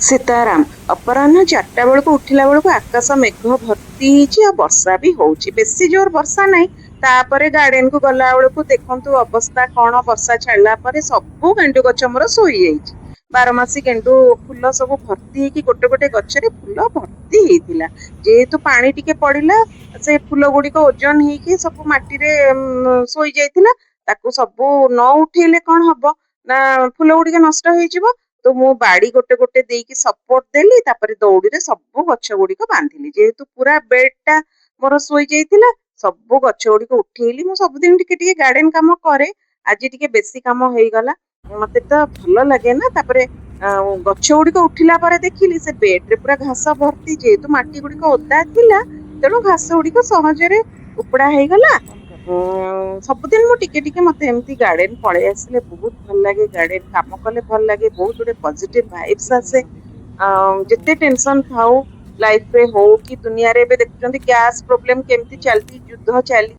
सीताराम अपराह्न 4टा बेलू उठिला बेलू आकाश मेघ भर्ती आ वर्षा भी होउची बेसी जोर वर्षा नहीं। तापरे गार्डन को गला बेलू देखंतु अवस्था कौन वर्षा छाड़ला परे सबु गेंडु गछ मोर सोई जाइछि। बारमासी गेंडु फूल सब भर्ती की गोटे गोटे गछरे फूल भर्ती हेतिला। जेहेतु पानी टिके पड़िला से फूल गुड़िक ओजन हेकी सब माटी रे सोई जाइतिला। ताकू सबु न उठेले कौन हबो ना फूल गुड़िक नष्ट हो। तो मु बाड़ी गोटे गोटे देकी सपोर्ट देली तापर दौड़ी सब गछ गुड़िक बांधिली जेहेतु पूरा बेड टा मोर सोई जाइतिला। सब गछ गुड़िक उठेली मु सबदिन टिके टिके गार्डन काम करे। आज टिके बेसी काम हो गला मते तो भल लगे ना। तापर गछ गुड़िक उठिला पर देखिली से बेड रे पूरा घास भर्ती जेहेतु माटी गुड़िक ओदा थिला तेणु घास गुड़िक सहजरे उपड़ा हो गला। सबुदिन मु टिके टिके मते एमती गार्डन पळे आसले बहुत भल लगे। गार्डन काम कले भल लगे बहुत गुडे पॉजिटिव वाइब्स आसे। जिते टेंशन थाउ लाइफ रे हो कि दुनिया रे देखते गैस प्रॉब्लम केमती चलती युद्ध चली